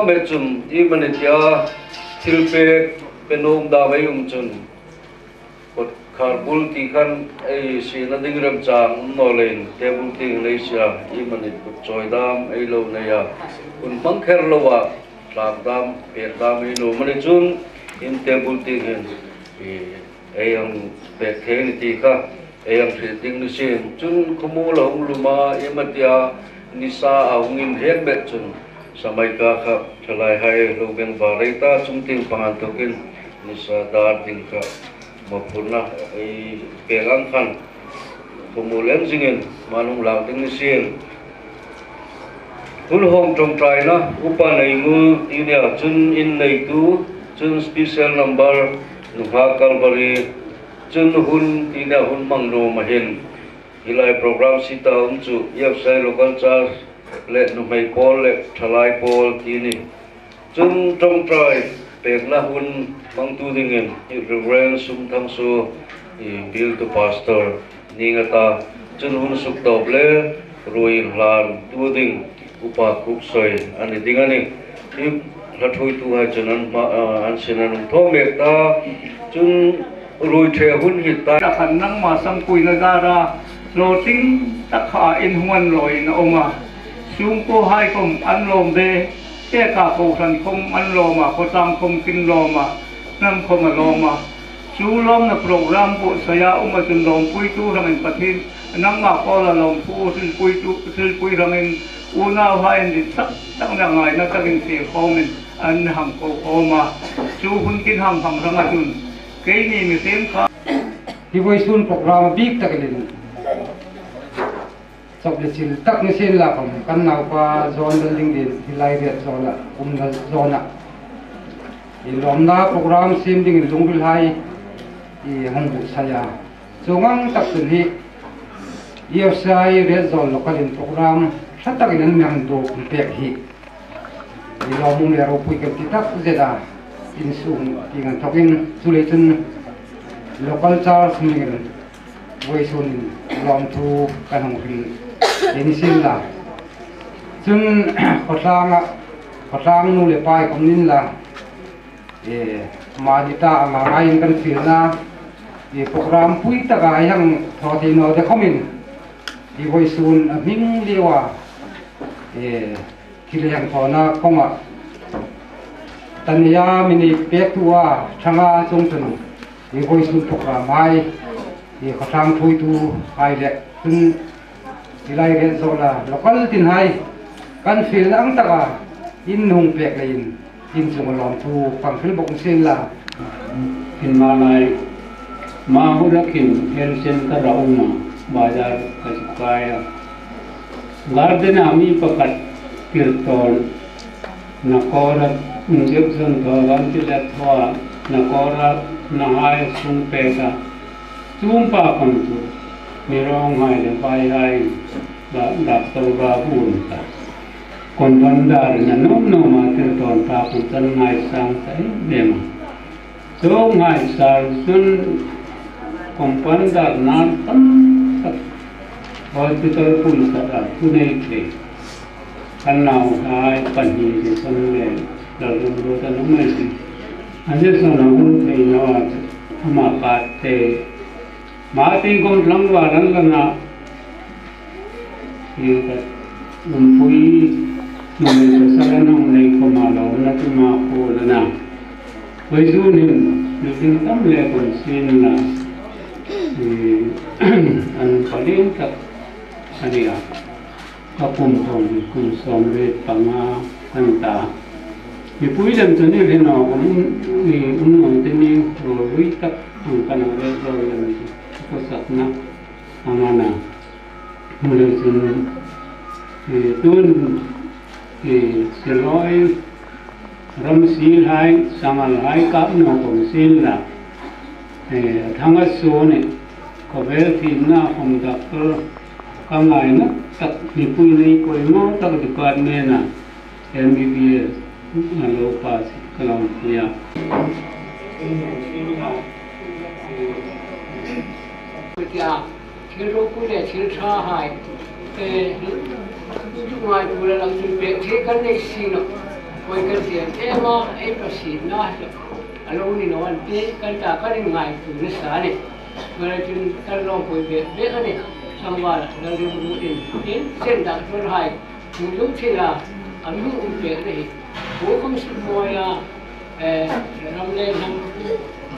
เมจุมอีมันเดียทิลเปเป็นองดาไว้จุนกดคาร์บุลที่ขันไอสีนัดิงเริ่มจางนอเลนเทบุลที่เลเซียอีมันกดจอยดามไอโลเนียคุณมังเคอร์โลวะลามดามเปียดามไอโลมันจุนอินเทบุลที่เห็นไอยังเปิดเทนิติค่ะไอยังเทติงนิสินจุนขโมยหลงลุมาอีมันเดียนิสาเอาเงินเฮ็ดเบ็ดจุนสมัยกาครับทลายให้ลูกเป็นบาริตาจุ่มทิ้งปังอันตุกินนิสาดาร์ดิ้งครับมาพูดนะไอ้เปลังขันขโมยเล่นสิ่งนั้นมานุ่งหลังดิ้งนิสินคุณห้องตรงใจนะอุปนัยมือที่เนี่ยจุนอินในตู้จุนสเปเชียลนัมเบอร์นุภาคัลบารีจุนหุ่นที่เนี่ยหุ่นมังโนมาเห็นที่ไลฟ์โปรแกรมสิตาจุเย็บใส่ลูกกันจ้าเล่นนุ่มไม่พอเล่นทลายพอที่นี่จนตรงใจเปิดละหุ่นบางตัวดิ่งอีเรเวนซุ่มทั้งสู้บิลต์พาสเตอร์นี่ก็ตาจนหุ่นสุกตบเล่รวยหลานตัวดิ่งอุปคุกใส่อันนี้ดิ่งอันนี้ที่รัฐวิทูให้จนั้นมาอันเช่นนั้นท้องเมตตาจนรวยเทหุ่นหิตตาขันนั่งมาสังกุยนการาโรติงตะขาอินหวนลอยนะองค์ซุ่มโกให้คมอันลมเดเจ้ากาโกสันคมอันลมาพอตามคมกินลมานั่งคมลมาสู้ลมในโปรแกรมปุษยาจุนลมปุยตู้ทำเป็นปฏินั่งมาพอละลมผู้ซึ่งปุยตู้ซึ่งปุยทำเป็นอุณาให้ดิสักตั้งยังไงนักกินเสียเขาเป็นอันหังโกโอมาสู้คุณกินหังทำทั้งจุนเกนี่มีเสียงค่ะที่วัยรุ่นโปรแกรมบิ๊กตะกันเลยสอบเรียนตักนิสิตละผมกันนาวปาโซนเดลิงดินที่ไล่เรียนโซนละโซนอ่ะอีลมนาโปรแกรมซิมดิ่งลงพิลไฮอีห้องบุษยาจงอังตักสินฮีเยี่ยมใส่เรียนโซนลูกเรียนโปรแกรมชัดตักนั้นยังดูเปียกฮีอีลมมุงเรียนรู้ปุยกับที่ตักเจดาอินสูงที่กันทักอินสุริยันลูกชาสิ่งนี้วัยรุ่นลมทูกันห้องพิลini sila, jun khosang nu le pai komnin la, madita amain kan filna, program pui taka yang thoti no de komin, voisun ming liwa, kile yang thona koma, tanya mini pektua changa jongsun, voisun program mai, khosang pui tu ai le junที่ไล่เรียนโซล่าแล้วก็ตินให้กันฟิลอังตะอินหุงเปียกเลยอินสุงลอมทูฟังฟิลบงเซนล่ะอินมาไลมาหุรักินเฮลเซนตะราอุมาบาจาร์กัจกายการ์เดนอามีประกาศกิรตอนนักอรัตเจ็บสันทอรันติเลตวานักอรัตนาหายสุงเปกะจุมปาคันตุมีร้องไห้เลยไปให้ดับตัวราบุญตาคนบันดาลนั้นน้อมนำมาถึงตอนพาคุณจันไงสังใจเดียมโซ่ไงสารจนคนบันดาลนั้นตั้งสักวันที่ตัวคุณสัตว์ผู้ในเขตกันเอาหายปัญญาที่สันเลวเราดูดูแต่น้องไม่สิอันนี้ส่วนน้องที่น้องมาปาเตมาติงคงลังวารันละนะยิ่งแต่ปุยนุ่มจะสารน้องในขมาเราละที่มาโคละนะวัยรุ่นนี่ดูถึงตั้งเล่คนสิ้นละอันพอดีกับอันนี้อ่ะก็ปุ่มทองคุณสมเด็จปังอาทันตามีปุยเดิมตัวนี้เห็นเอาผมมีอุ้งหนุ่มตัวนี้โรยตักอันกันเอาไว้โรยอย่างนี้ก็สักนักอามานะมูลนิธิตุนเสลอยรำสีหายสังหารกับนกของศิลป์ทั้งส่วนนี้ก็เป็นที่น่าคงดักก็ง่ายนะตักมีปุยในกุยม้ตักดุการเมนะ MBBS โลปัสกลางเทียที่รู้ผู้เนี่ยชื่อชาหายทุกวันดูแลหลังสุดเบียดที่กันในสิ่งนั้น Poi che ma è possibile, no? Allora no, anche canta kan ngai tu ni sane. Mara tin kallo poi be ani samwala dal ri bu in sen da tur hai. Mu lu thila amu be re. Wo kom su moya ramle nam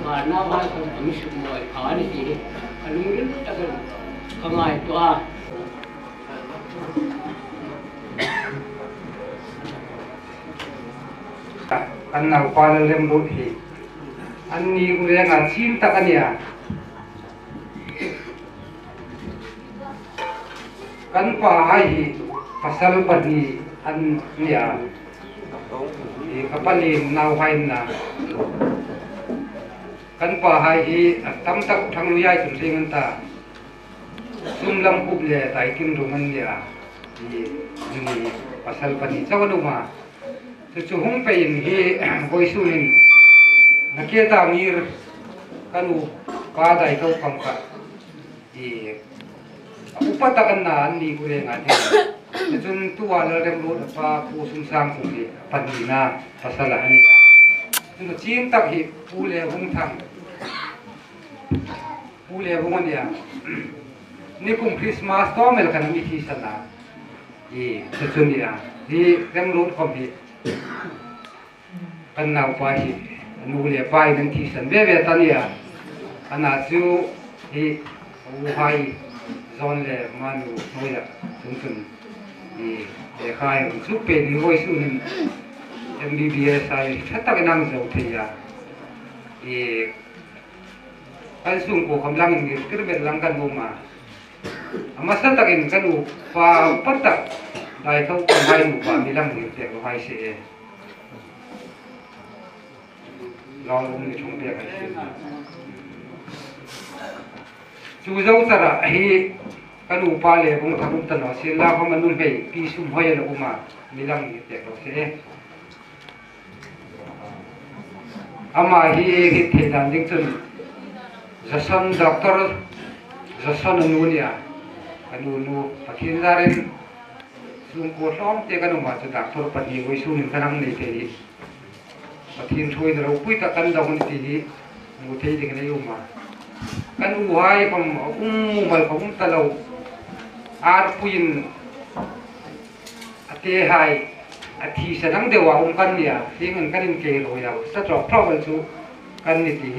ma na ba ko amu su moya ani ti. Alu rin tagal kamai to a kan nau pala lem lut hi an ni urenga chin takania kan pa hai pasal padi an nia i kapalin nau hain na kan pa hai hi tam tak thang luyai tum singan ta sumlam kuble tai kin rungan nia i ni pasal padi chawanuma chu hung pein hi voisunin naketa mir kanu pa dai to kamka i upata kanna anni gurenga de chun tuwala rem ro pa pu sum sang kum hi panina pasala ania chun chin tak hi pule hung thang pule hung ania ni kum Christmas to mel kan mi thi sana i chun nia di rem ro kom hi kan nau pa hi nu le pai nan thi san ve ve tania ana chu hi u hai zon le manu noya sun i e khai chu pe ni voi su nin MBBS ai thatak nang zo thia i kan sung ko kamlang ni kirbet lang kan ma amasa takin kanu pa patak dai thau kan hai mu pa bilang ni te ko hai se long ni chung te kai se chu zo tara hi kanu pa le bung thakum tan no se la ko manul be pi sum hoya no uma bilang ni te ko se ama hi the dan ding chun jason doctor jason nunia kanu nu pathin darin sung ko hlom te kan ma chu doctor pani voi su nin kanang nei te hi pathin thoi da ro pui ta kan da hun ti hi mu thei de kan yu ma kan u hai pam mal pam ta lo ar puin ate hai athi sanang dewa kan nia hingan kanin ke ro ya sa tro problem chu kan ni ti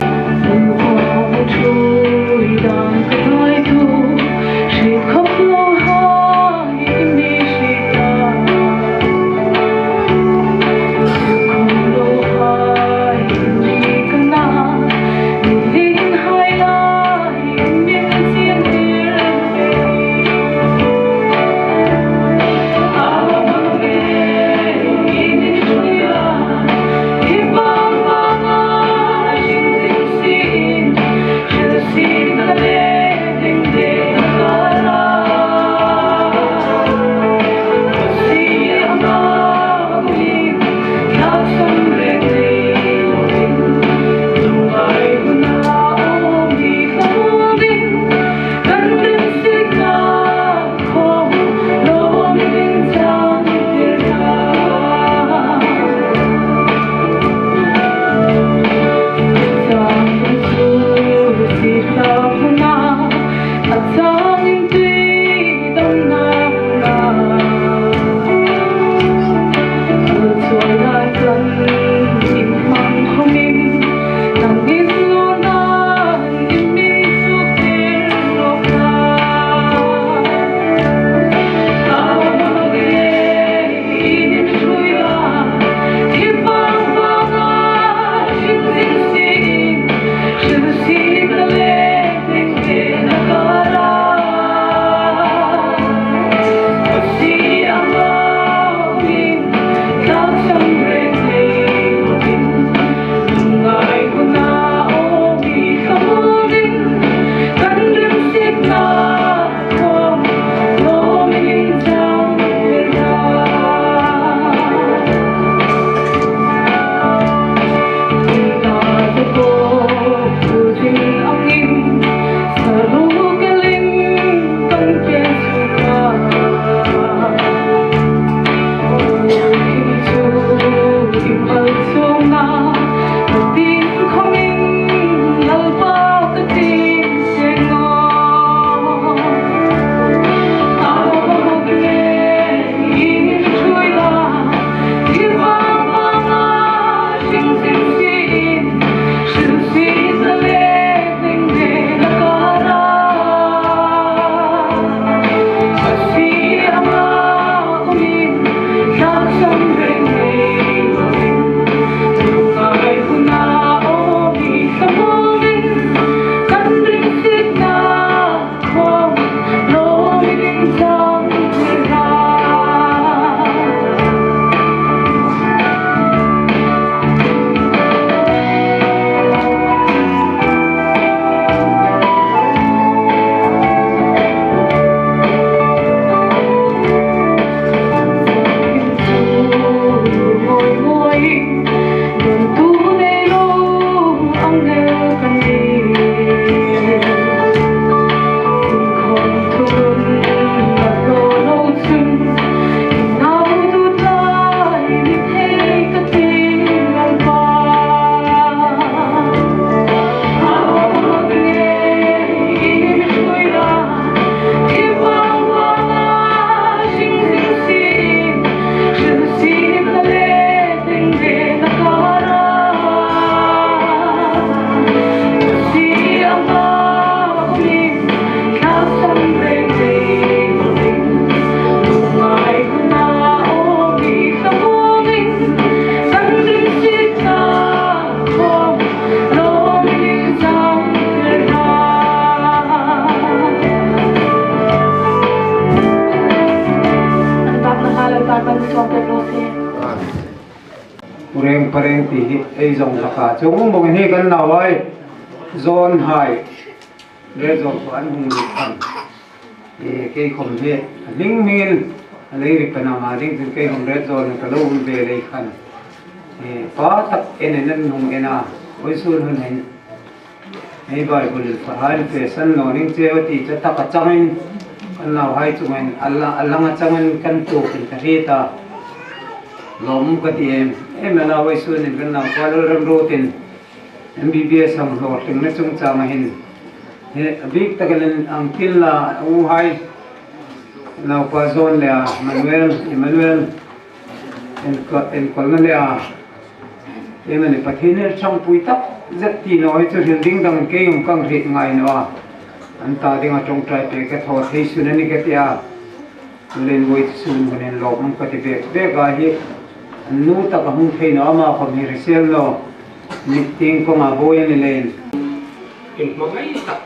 pareng ti hit ei zong laka chung mong he kan nawai zone hai le zong an hung ni kan ke khom he ling mil alei ri kana ma ding tin ke hom red zone ka lo be le khan pa tak en en hung ena oi sur hun hen ei bai bul fahal pe san no ning chewati cha ta ka changin kan naw hai chumen allah nga changan kan tu kin ka he ta lom ka ti em na wai su nin kan na kwalo ram rotin MBBS ang ho ting na chung cha ma hin he big tagalan ang killa u hai na pa zone le Emmanuel en kolna le emani pathiner chang pui tak zat ti noi chu ding dang ke yum kang ri ngai no an ta ding a tong trai pe ka tho thei su na ni ka tia len voi su nen lom ka ti be ga hi nu ta ka hung thei no ma khom hi resel no meeting ko ma boy ni len in mangai ta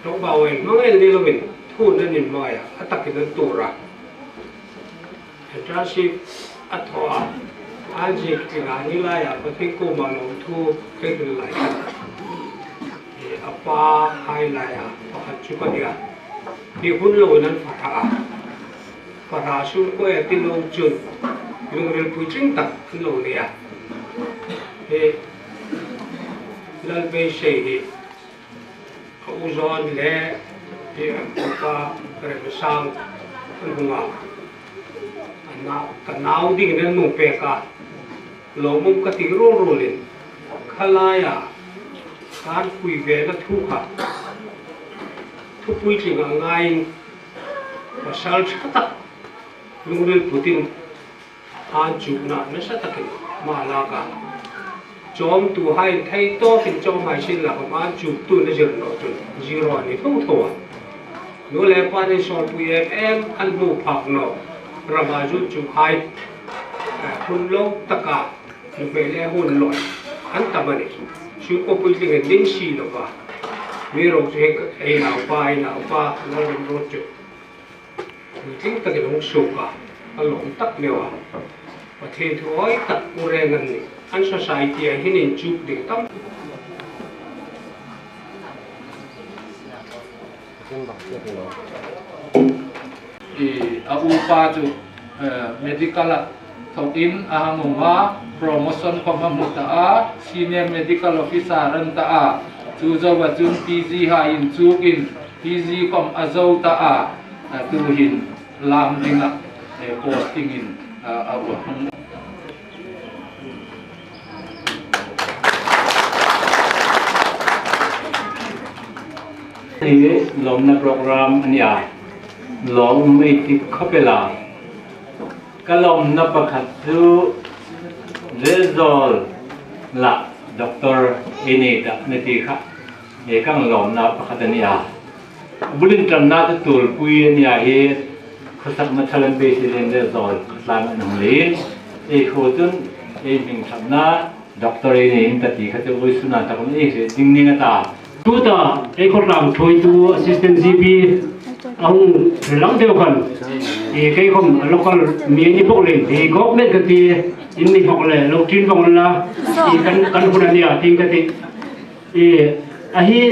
to ba wen mangai ni lo min thu na nin mai atak ki tu ra tra shi atwa aje ki ga ni la ya pa thi ko ma no thu ke ki lai apa hai la ya pa chu ka dia ni hun lo nan fa tha su ko ya ti lo chun yung real puching tak lo niya he lal be shei he uzon le he pa kare sang hunga anna kanau ding nen nu pe ka lo mum ka ti ro ro le khalaya kan pui ve na thu kha thu pui chi nga ngai masal chata yung real putin an chu na na sa takin mala ka chom tu hai thai to kin chom hai sin la ma an chu tu na jir no tu zero ni thu tho no le pa ni so pu em an bu phak no rama ju chu hai hun lo taka ni pe le hun lo an ta ba ni shu ko pu li ngen ding si lo ba mi ro je ai na pa na ro chu ni ting ta ke long su ka a long tak lewaประเทศร้อยตัดอุเรงันนี่อัน society ให้นินจุกดิ่งตั้มอาอุปาจุ medical ทองอินอาหมุมา promotion ของมัมุตตา senior medical officer รันตาจูเจ้าวัจุน PG หาอินจุกิน PG ของอาเจ้าตาตูหินลามดิ่งละposting in our ini lomna program ni lom meeting khapela kalomna pakhat thu resol la doctor ini da neti kha e kang lomna pakhat ni bulin tramna tul pui ni he khsak ma thalan be silen de zol tlang anang lin e khojun e ming thamna doctor e in tati kha chu voi suna ta kom e se ding ata tu ta e ko ram thoi tu assistant gp ang lang deu kan e kai khom local mi ni bok le e government ka ti in ni bok le lo tin bok la e kan punia ting ka ti e a hi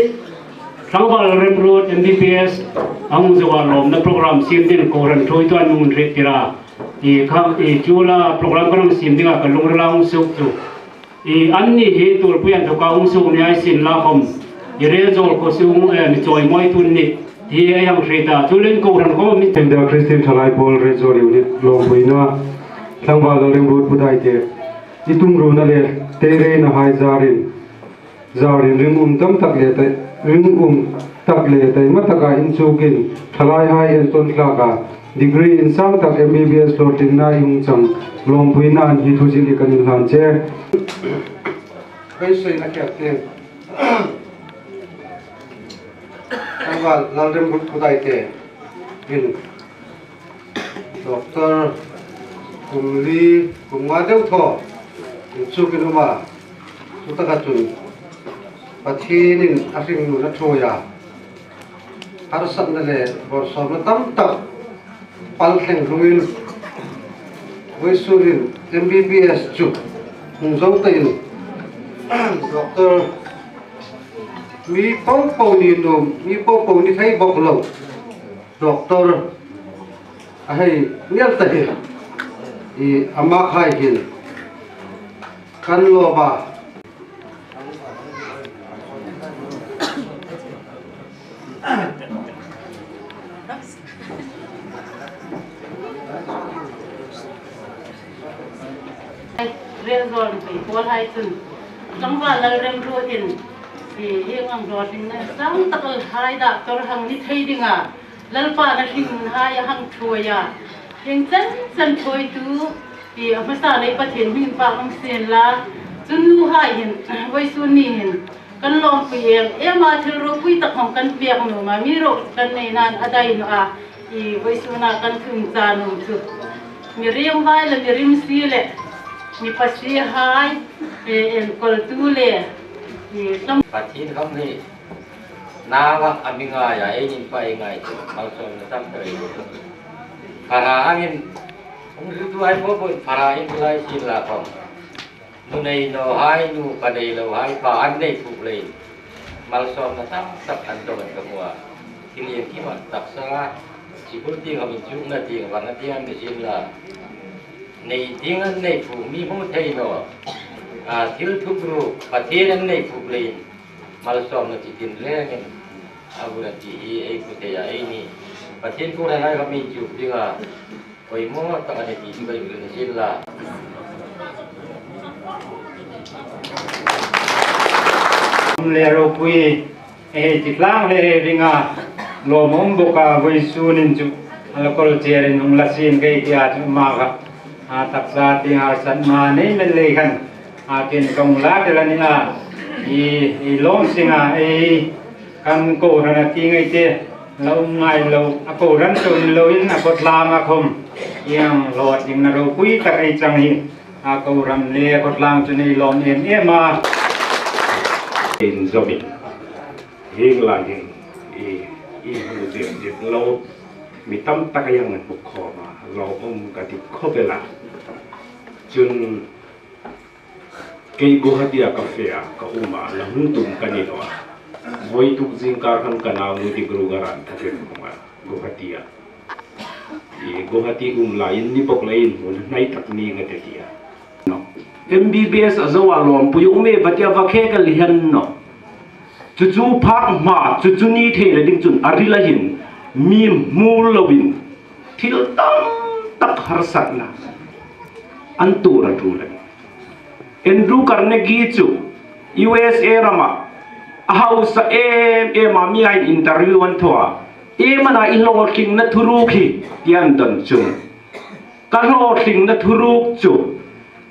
Sangwal Remroad MBBS ang zawalom na program sim din ko ran thoi tu anun re tira e kham e chula program kan sim dinga kalung lang suk tu e anni he tur puyan to ka ung suk ni ai sin la khom ire zol ko sung mi choi moi tun ni hi ayang rita chulen ko ran ko mi Tenda Christian Thalai Paul Rezori unit long buina Sangwal Remroad budai te itung ro na le tere na hai zarin ring tam tak le te ring tak le te mataka in chukin thalai hai en ton klaka degree in sang tak MBBS lotin na yung chang long buina an hi thujin ikan han che kai sei na kya te Sangwal Lalrem budai te in Dr. Kumli Kumwadeu tho chukin uma tutaka chun pathinin asing nu na thoya har san le bor som na tam tak pal thleng ruin Voisurin MBBS chu hungzau tain Dr. mi pau ni nom mi pau ni thai bok lo Dr. ahai nial tahi I ama khai hin kan lo ba Rezon pe pol hai chun Sangwal Lalrem Roin e hengam do ting na sang takal hai da tor hang ni thei dinga lalpa na sing hai hang thoya heng chan thoi tu e amasa nei pathen min pa ang sen la chun lu hai hin voi su ni hin kan lom pi e ma thil ro pui tak hom kan piak no ma mi ro kan nei nan adai no a e voi su na kan thung cha no chu mi riam vai la mi rim si le mi pasi hai en kol tu le e tam Patin kami nawa aminga ya enin pa ingai also tam teri para angin ung tu hai po para in lai sila kom munai no hai nu padai lo hai pa an nei pu le mal som na tam tak an to kan kamua kilian kimat tak sa sibulti kami chung na ting wang atian de sila nei tingan nei pu mi ho thei no thiếu thuốc rượu và thế nên này phục lên mà là xong là chỉ tiền lẻ nên vừa là chỉ ấy có thể là ấy nè và thế cũng là hai cái mình chụp đi là với mỗi tất cả những cái bây giờ là xin là lero pui e tiklang le ringa lo mom boka voi sunin chu alkol cherin ung lasin kai tia chu ma ga taksa ti har san ma nei men le khan tin kong la de la ni a i long singa e kan ko na ti ngai te lo ngai lo a ko ran chun lo in a ko tla ma khom yang lo ding na ro pui ta ai chang hi a ko ram le ko tlang chu nei lom en e ma in zombie hing la hing i hu de lo mi tam takayang ngan puk kho ma lo ka ti kho bela chun kei gohatia kafea ka uma la huntum kanino voi tu jingkar kan kana mu di grugaran taken ma gohatia gohati lain ni pok lain nai tak ni ngatetia no MBBS azawalom puyu me batia vakhe ka lihan no chu phak ma chu ni the le ding chun arila hin mi mul lowin thil tam tak harsat na antura tulan Andrew Carnegie chu USA rama house mami ai interview an thoa mana ilo king na thuru khi tian don chu ka ro king na thuru chu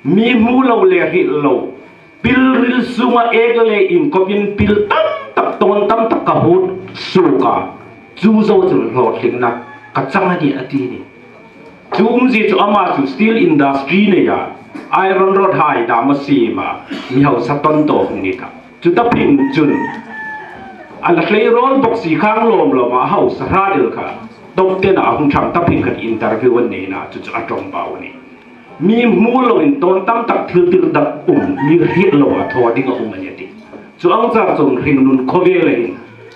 mi mu lo le ri lo pil ril sunga egle in kopin pil tak ton tam tak ka hut suka chu zo chu ro king na ka changa di ati ni Zoom ji chu ama chu steel industry ne ya iron rod hai da ma si ma mi hau saton to hung ni ta chu ta phin chun ala hlei rol box si khang lom lo ma hau sa ra del kha dok te na hung thang ta phin khat interview an ne na chu chu atong baw ni mi mu lo in ton tam tak thil tir dak mi hit lo a tho ding a ani ti chu ang cha chung ring nun khove le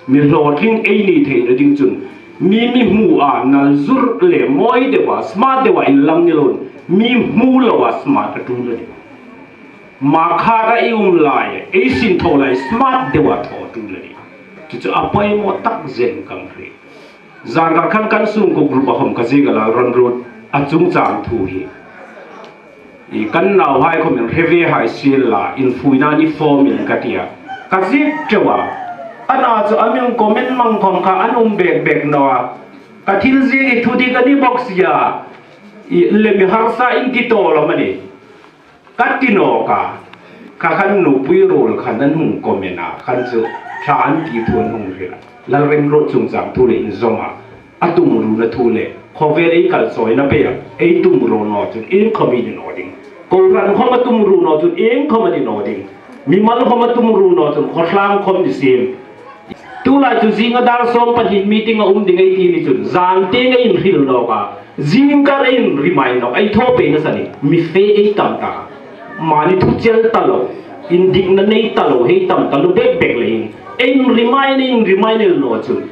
mi lo thing ei ni the le ding chun mi mu a nal zur le moi de wa smart de wa in lam ni lon mi mu lo wa smart tu le ma kha ra lai ei sin tho lai smart de wa tho tu le chu apai mo tak zen kang ri zan ga khan kan sum ko group a hom ka ji ga la ron road a chung chang thu hi i kan naw hai ko men heavy hai sil la in fuina ni form in katia ka ji chewa ana chu ameng comment mang khom kha anum bek nawa ka thil ji i thu di ka ni box ya i le mi har sa in ti to lo mani ka ti no ka khan nu pui rol khan nan hung komena khan chu than ti thun hung ri la rem ro chung jam thu le in zoma atum ru na thu le khovel ei kal soi na pe ei tum ro no chun in khomi ni no ding ko ran khom tum ru no chun in khom ni no ding mi mal khom tum ru no chun khotlang khom ni sim tu la chu zinga dar som pa hin meeting a ding ei ti ni chun zan te ngai in hil no ka zinga in remind no ai tho pe na sani mi fe ei tam ta mani thu chel ta lo in dik na nei ta lo hei tam ta lo bek le in reminding no chun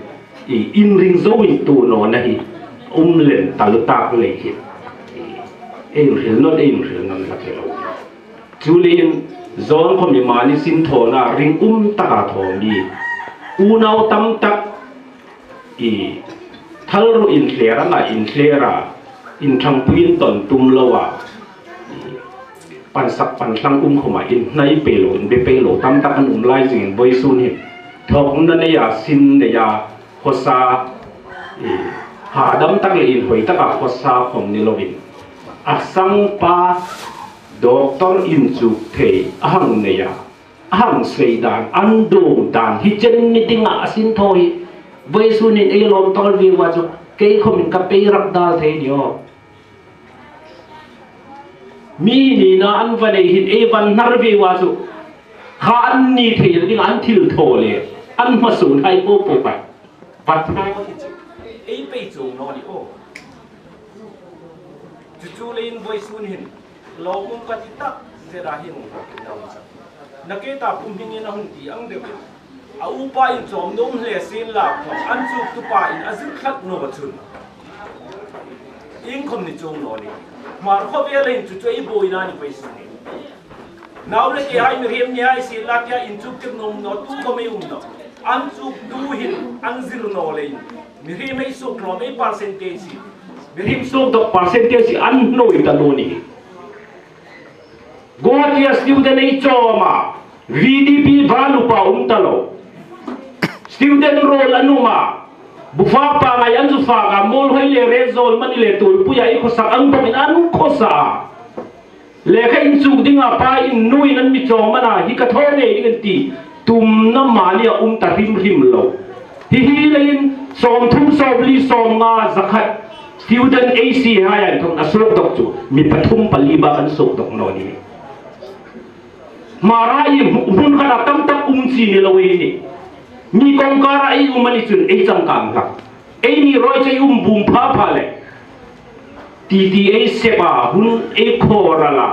in ring zo in tu no na hi len ta lu tak le hi ei hil no na la ke lo chu len zon ko mi mani sin tho na ring ta ka tho mi unaw tam tak thal ru in cleara na in cleara in thang puin ton tum lawa pan sak pan thlang khoma in nai pe lo in be pe lo tam tak an lai jing boi sun hi thok na ne ya sin ne ya khosa ha dam tak le in hoi tak a khosa khom ni lovin asang pa doctor in chu the ahang ne ya ahang sei dan ando dan hi chen ni tinga asin thoi voi sunin ei lom tol vi wa chu ke khomin ka pe rak dal the ni o mi ni na an va nei hin e van nar vi wa chu kha an ni the ding an thil tho le an ma sun hai po po pa pat tho ei pe chu no ni o chu lein voi sun hin lo kum ka ti tak se ra hin na sa nakita pumbingin na hundi ang dewe a upa in chom dom hle sin la an chu tu pa in azil khat no bachun in khom ni chom no ni mar kho ve lein chu chei boi na ni pais ni naw le ke hai mi rem ni ai sin la kya in chu tik nom no tu ko me no an chu du hin an zil no lein mi rem ei so klo me percentage mi rem so do percentage an no ita no ni Gotia student ei choma VDP value pa talo student role anuma bufa pa ngai anzu fa ga mol hoile rezol manile tul puya i khosak ang pamin anu khosa le kha in chuk dinga pa in nui nan mi choma na hi ka thore ding ti tum na mania ta rim lo hi lein som thum sobli som nga zakhat student AC ha ya thong asrok dok chu mi pathum paliba kan sok dok no ni marai hun kana tam tak chi ni lawi ni mi kong kara ai umani chun ei chang kam la ei ni roi chai bum pha pha le ti ei sepa hun ei khora la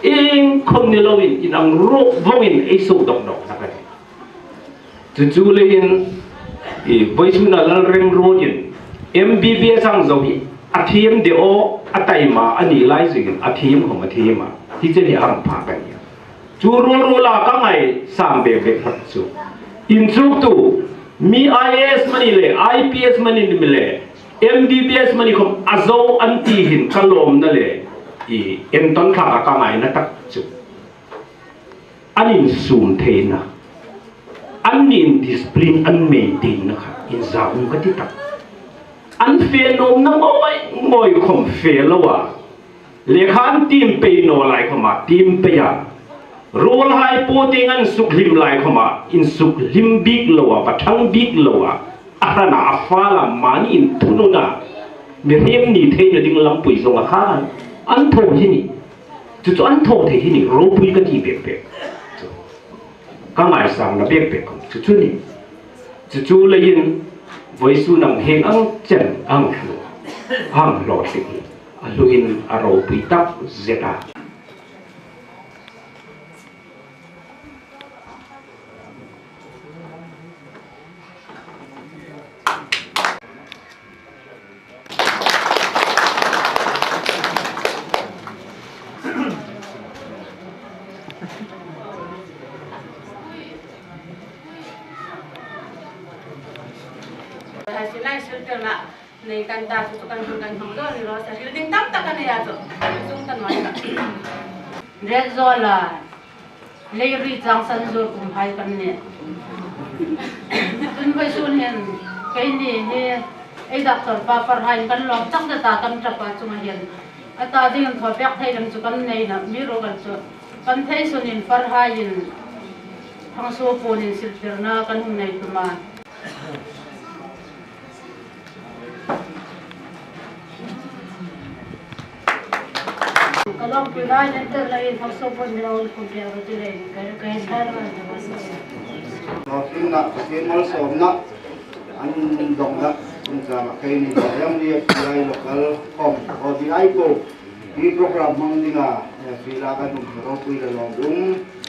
eng khom ni lawin in ang ro vongin ei so dok dok sakai chu lein e voice na lal rem rodin MBBS ang zo hi athiam de o atai ma ani lai jing athiam khom athiam ma hi je ni ang pha kan chu ro la ka ngai sam be be phat chu in chu tu mi IAS mani le IPS mani ni le MBBS mani khom azo anti hin kalom na le i en ton kha ka ngai na tak chu anin sun the na anin discipline an maintain na kha in zaung ka ti tak an fe nom na ngoi khom fe lawa le khan tim pe no lai khoma tim pe ya role hai potingan suklim lai khoma in suklim big lowa pathang big lowa arana afala mani in thununa มีเรียมนี่เทยดิ่งลำปุยสงอาคารอันโทที่นี่จุดอันโทที่นี่รูปุยกันที่เปียกก็หมายสั่งระเบียบเปียกจุดนี้จุดเลยยินไว้สู้นำเฮงอังเจนอังหัวอังหลอดสิ่งอันลุอินอารมณ์ปุยตักเจตาHasilnya sudah nak naikkan dah tutupan bukan hongga ni loh. Hasil tingtam tak kan ya tu. Sungkan mana? Red zola, leri jang sanjur kumpai kan ni. Tunpai sunhen, kau ni doktor papar hain kan loh. Cang dah tam capa cuma hian. Ata dengan thopiak thai dalam cukan ni nak miru kan tu. Kan thai sunin farhain, hang soponin silterna kan hunai cuma. Kalau pulai nanti lagi masuk pun melawat kumpulan itu lagi. Kalau saya ada masih. Mungkin nak mungkin mal som nak dong nak untuk makai ni yang dia pulai lokal kom. Kalau di IPO di program mengdina silakan untuk pulai dalam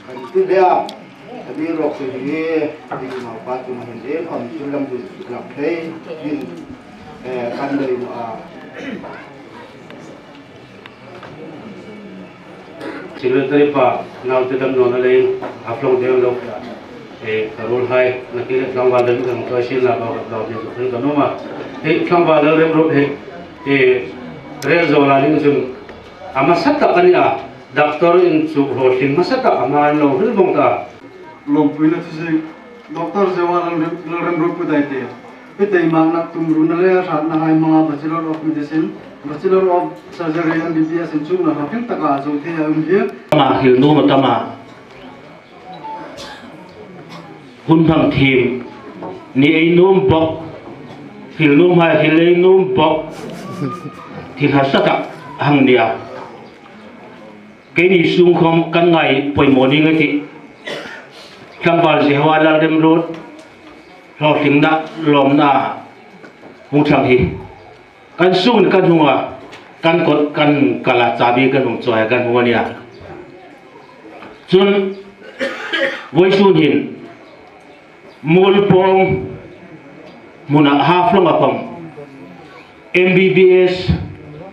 kan itu dia. Tapi rok sini di mau patu mahendel kom sulam di kelab teh kan dari Secretary pa now tedam no naleng aflong dem lo karol hai nakile thlang wa dem kam ka sil la ba ba de thil ka no ma thlang wa rem ro re zo la ling sum ama satta kania doctor in su ho sin ma satta ama lo hil bong ta lom puina tsi doctor zewa rem ro pu dai te pe mang nak tum ru na le sa na hai ma bachelor of medicine Bachelor of Surgery and BPS in Chungna hakin taka zo the here ma hil no ma tama hun phang thim ni ei nom bok hil nom ha hil ei nom bok thil ha saka hang nia ke ni sung khom kan ngai poi moni ngai ti kambal se hawala dem road lo ting na lom na hung thang hi kan sung kan hunga kan kot kan kala chabi kan hung choi kan hunga nia chun voi sun hin mul pong muna half long apam MBBS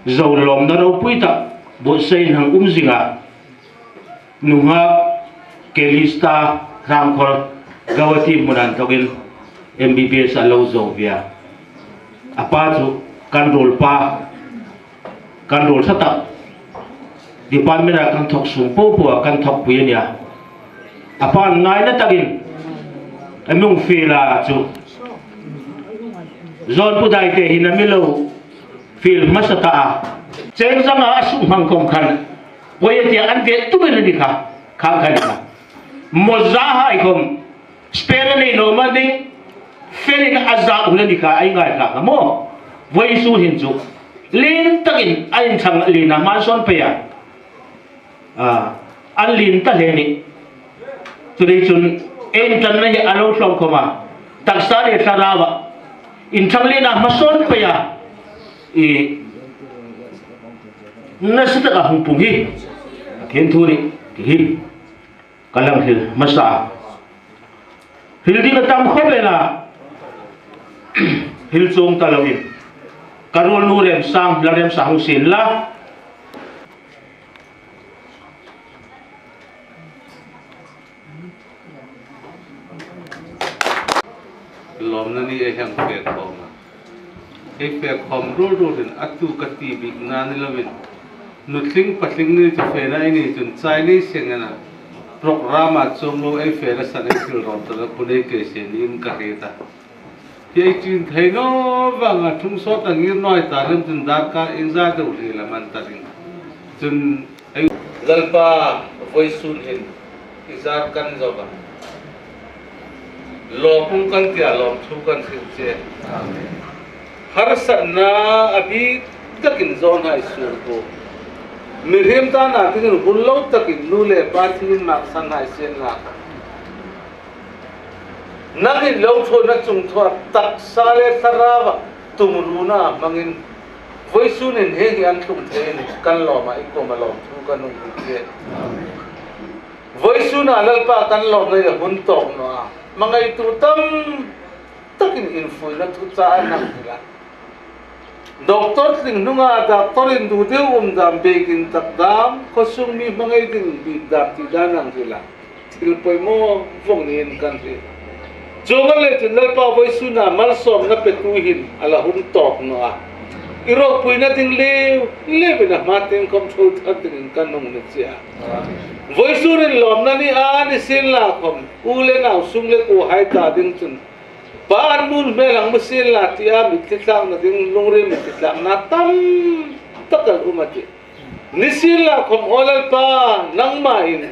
zolom na ro puita bo sein hang umzinga nunga kelista ramkhol gawati munan togin MBBS alo zovia apa tu Kandol pa, kandol sata. Department akan thok sumpo po akan thok puya niya. Apa ngai na tagin? Among fila tu. Zon po dai ke hinamilo fil masata. Ceng sama asung mangkong kan. Puya dia ante tu beli ka, kan ka. Mozaha ikom. Spera ni normal ding. Feeling azab ulan ka ay ngai ka mo. Voi su hin chu lin takin ain thang lina ma son pe ya an lin ta le ni tu dei chun en tan na ya alo hlom khoma tak sa le tharawa in thang lina ma son pe ya na sa ta hung pung hi ken thu ni hi kalang hil masa hil di ka tam kho be la hil chung ta lawin Karol nurem sang larem sang sin la lom na ni e hang pe khom e pe khom ro din atu kati big na ni lawin nutling patling ni tu fe na ni chun chai ni sengana programa chomlo e fe ra san e sil rom ta pune ke se nin ka heta Yai chin thai no vanga thung so ta ngir noi ta rim chun dar ka inza de uri la man ta ring chun ai lalpa voice sun hin izar kan zoba lo pung kan tia lo thu kan sin che harsana abi takin zon hai sur ko mirhem ta na tin hullo takin nule pathin mak san hai sen la nagi lo tho na chung tho tak sale sarawa tumruna mangin voisunin he hi an tum the ni kan lo ma ikko ma lo thu kan ung ke voisuna lalpa kan lo nei hun tok no mangai tu tam takin info na thu cha nang la doctor sing nunga doctor in du de dam begin tak dam khosung mi mangai ding bi dam ti danang sila til poi mo vong nin kan ri jogale tin lalpa voisuna mal som na petu hin ala hun tok no irok puina ting le na mating control thatin kanong ni sia voisurin lom na ni ani sin la khom ule na sungle ko hai ta ding chun ban mun melang mesin la tia mi tlang na ding lungre mi tlang na tam takal umati nisin la khom olal pa nang main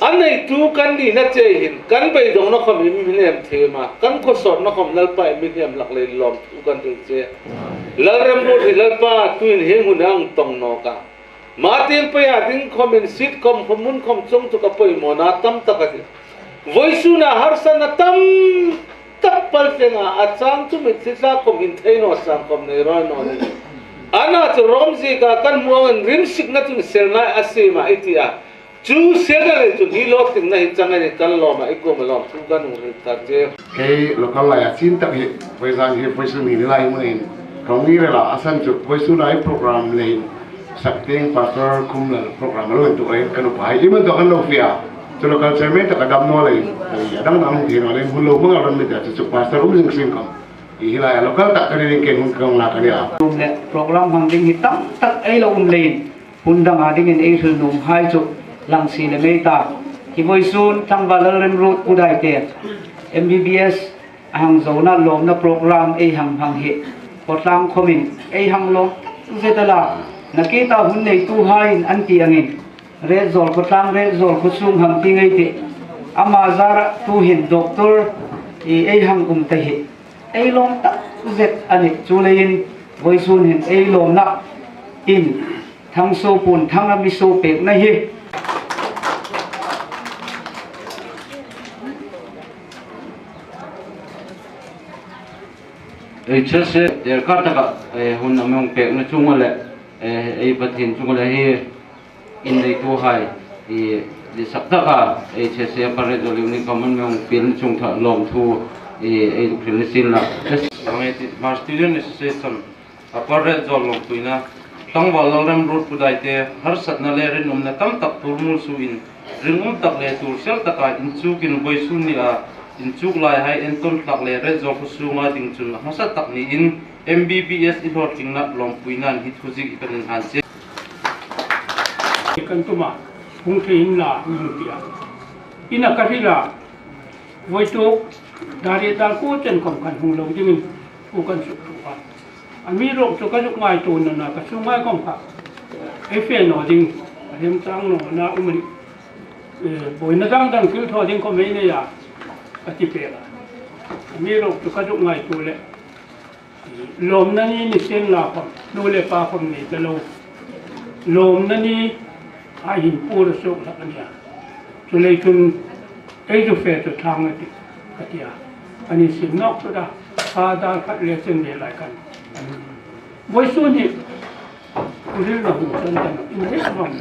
anei tu kan ni na che hin kan bai dong na khom mi lem thema kan ko sot na khom lal pai mi hem lak le lom tu kan tu che lal rem ro lal pa tuin he ngunang tong no ka ma tin pa ya ding comment sit kom mun kom chung tu ka poi mo na tam takati voisuna harsana tam tapal senga achang tu mit sisa kom in thaino sang kom nei ro no ni ana tu romzi ka kan mo rim sik na tu selna asema itia chu sedale tu hilok ting na hichanga ni kan lo ma ikko ma lom tu kan ung ta je ke lokal la sin tak he poisang he poisun ni lai mo in kami rela asan chu poisun ai program le sakting pastor kumla program lo tu ai kan upai ima to kan lo fia tu lokal chairman tak adam no le adang nam thi no le hulo mo ron me ta chu pastor um sing kam i hilai lokal tak kan ni ken hun kong la kan ya program hang ding hitam tak ai lo lein hundang ading in ai sul num hai chu lang si le meta ki voisun tang balal rem root udai te MBBS hang zona lom na program ai hang he potlang khomin ai hang lo zetala nakita hun nei tu hain anti angin re zol potlang re zol khusung hang ti ngai te ama zara tu hin doctor i ai hang te he ai lom ta zet ani chulein voisun hin ai lom na in thang so pun thang ami so pek na hi chese der kartaka hun among pek na chungale pathin chungale hi in nei tu hai di saktaka chese pare joluni common mong pil chung tha lom thu krisin la ma student association apare jol lom tuina tangwal ram road pudaite har satna le rin umna tam tak turmul su in ringum tak le tur sel taka in chu kin boisun ni a in chuk lai hai en ton tak le re zo khu sunga ding chun hasa tak ni in MBBS i hor king na lom puinan hi thuzik kan han che kan tuma hung thein la intia ina kahila voitu dari dal ko chen kom kan hung lo ding ku kan su tu a ami ro to ka juk ngai tu na ka su ngai kom ka e fe no ding hem chang no na umri boi na dang dang kil tho ding ko me ne ya ati pera mi ro tu ka juk ngai tu le lom na ni sen la ko no le pa ko ni ka lo lom na ni ai hin pur so la ania tu le kun ai ju fe tu thang ati katia ani sin nok tu da pa da khat le sen le lai kan voi su ni ku ri na hu san dan in he rom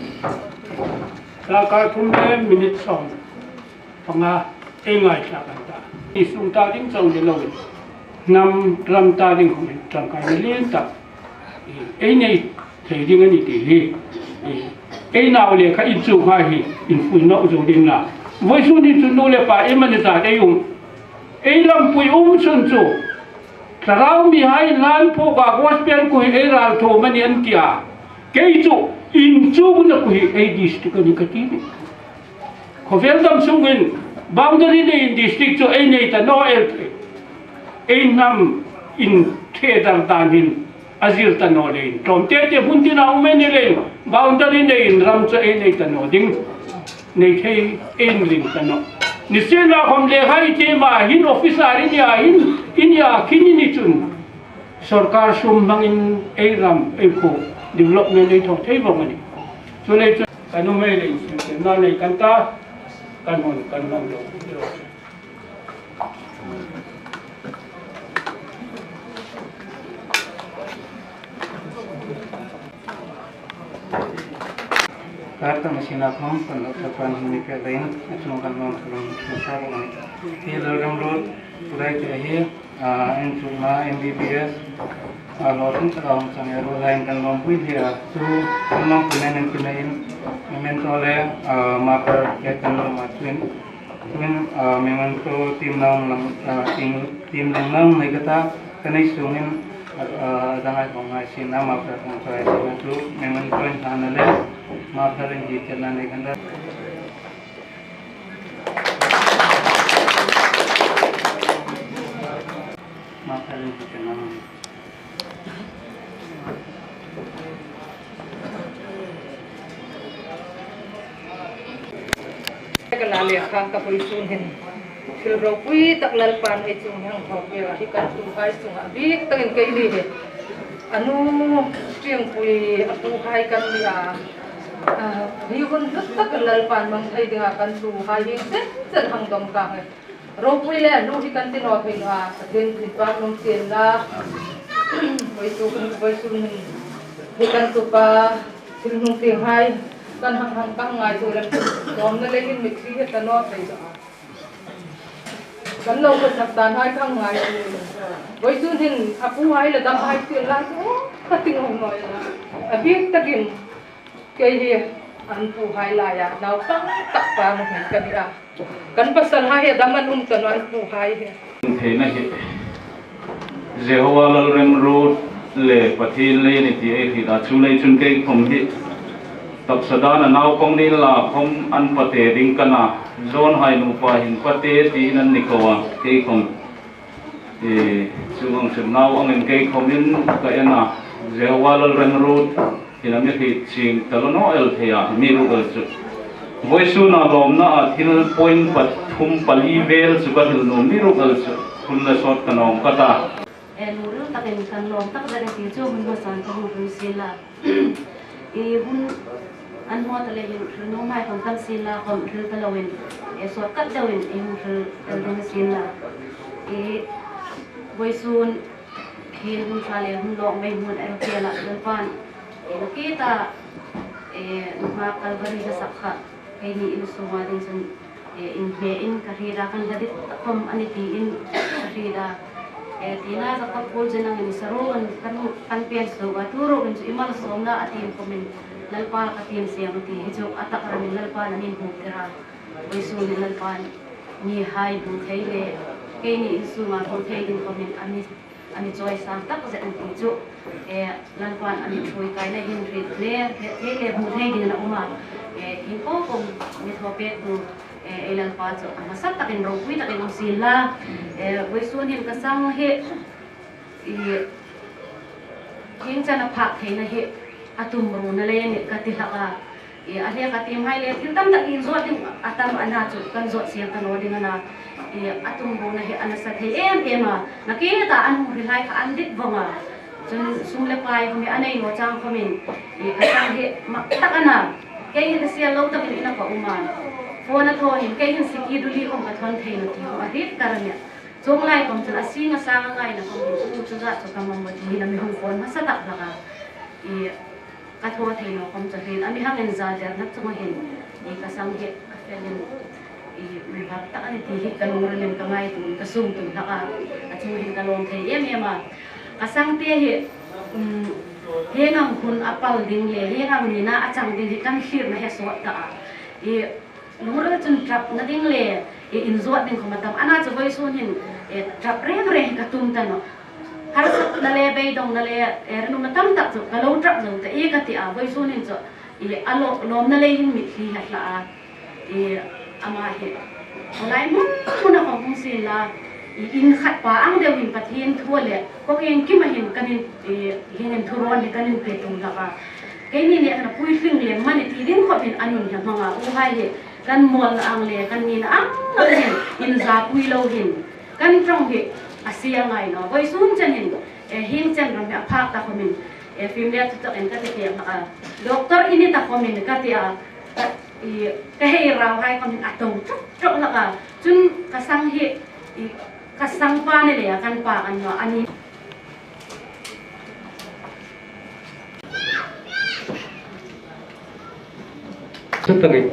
la ka thum le minute som panga engai cha kan ta i sung ta ding chong de lo nam ram ta ding khom tang kai len ta ei nei thei ding ani ti hi ei naw le kha in chu ha hi in fui no zo ding la voi su ni chu no le pa e man ta de yung ei lam pui sun chu tarau mi hai lan pho ga gospel ku ei ral tho man yan tia ke chu in chu na ku ei district ni ka ti khovel dam sungin boundary de in district chu ei nei ta no el ei nam in thedar danin azir ta no le tom te bunti na umen le boundary ne in ram chu ei nei ta no ding nei thei en ring ta no ni se na khom le hai te ma hin officer in ya kini ni chun सरकार सुम bangin airam eko development ei thok thei bang ani chule kanu mai le na le kanta kanun kanun lo Karta masina kham kan lapan ni ke lain asmo kan non kan sa ko ni he lalram road urai ke he en chuma MBBS lotin sarang sang ero lain kan non pui dia su kan non pinen men tole mapar ke kan non matwin memang to tim nang nai kata kanai sungin jangan kongai sina mapar kan saya tu memang poin hanale mapar ni jalan ni kan mapar ni jalan Kenali akan kapolisun hin. Silropui tak lalpan ecung yang thokya ikan tuhai sunga bik tangin ke ini he. Anu tiang pui tuhai kan dia. Hiun tak lalpan mang thai dia kan tuhai hin sen hang dom kang. Ropui le lu ikan tino phinga den kripa nom chen la. Boisun ikan tupa silnung tiang hai kan hang kang ngai tu lam dom na lekin mixi he tano thai da kan lo ko sabdan hai kang ngai tu boisun hin apu hai la dam hai ti la tu kating hong noi la abik takin ke hi an pu hai la ya nau kang tak pa mo hin kan ya kan pasal hai daman kan an pu hai he the na he Jehovah rem road le pathil le ni ti e hi da chu le chun ke khom hi tập sadana nau kong ni la khom an pate ding kana zone hai nu pa hin pate ti nan nikowa ke khom chung ang nau ang en ke khom in ka ena Jehovah rem road hinam ni ching talono el thea mi ru gal chu voisu na lom na thil point pat thum pali vel chu ka hil no mi ru gal chu khun la sot kanom kata luru takin kan lom tak da ti chu mun ba san ka hu sila hun an mo tale hin no mai kon tam sila kon thil talawin so kat dawin hu thil dum sila voisun hin hun sale hun lom mai mun ai pela dan pan kita ma kalbari da sakha ini insuma din sun in be in karira kan dadit kom aniti in karira tina sa kapul jenang ni saruan kan pian so aturo kan imal somna atin komen lalpa katin siya mati hijo atak ran lalpa nanin bukira oisu lalpa ni hai bu theile ke ni insuma bu theile komen ani joy sang tak sa an hijo lalpa ani choi kai na hin rit le theile bu theile na uma hin ko kom ni thope tu ilang paso masat takin ropui takin sila voisun hin kasang he hin chana phak theina he atum ru na le ni katilaka alia katim hai le tintam tak in zot atam ana chu kan zot siang kan oding ana atum ru na he ana sa the ema nakita an ri lai kha andit bonga chun sumle pai mi anai no chang khamin kasang he tak ana ke hin sia lo takin ina pa uman phone tho hin ke hin siki duli kom ka thon thein ti ho arit karanya chong lai kom chana singa sang ngai na kom chu chu za chu kam mo ti na mi hong phone ma sa tak laka ka tho thein no kom cha hin ami hang en za ja na chu hin ka sang ge ka felin mi ba ta ani ti hi kan ngor len ka ngai tu ka sum tu laka a chu hin ka lom thei em em ka sang te hi he ngam kun apal ding le he ngam ni na achang ding kan hir na he so ta Lumur chun trap na ding le in zot ding khumatam ana chu voi sun hin trap re katum ta no har sat na le be dong na le nu na tam tak chu kalo trap zo ta e ka ti a voi sun hin chu alo lom na le hin mi thi ha la ama he olai mun na khong sin la in khat pa ang deu hin pathin thua le ko ken ki ma hin kanin hin thuron le kanin pe tum la ka ke ni le kana pui fing le mani ti din kho pin anun ha manga u hai he kan mol ang le kan ni ang hin in za pui lo hin kan trong he asia ngai no voi sun chen hin หิงจันรำเนี่ยภาคตะคอมินฟิล์มเรียจุดเอ็นก็ที่นะคะด็อกเตอร์อินี่ตะคอมินก็ที่ก็ให้เราให้คอมินอัตงจุดละก็จนกระสังเหตุกระสังป้านี่เลยกันป้ากันเนาะอันนี้สุดท้าย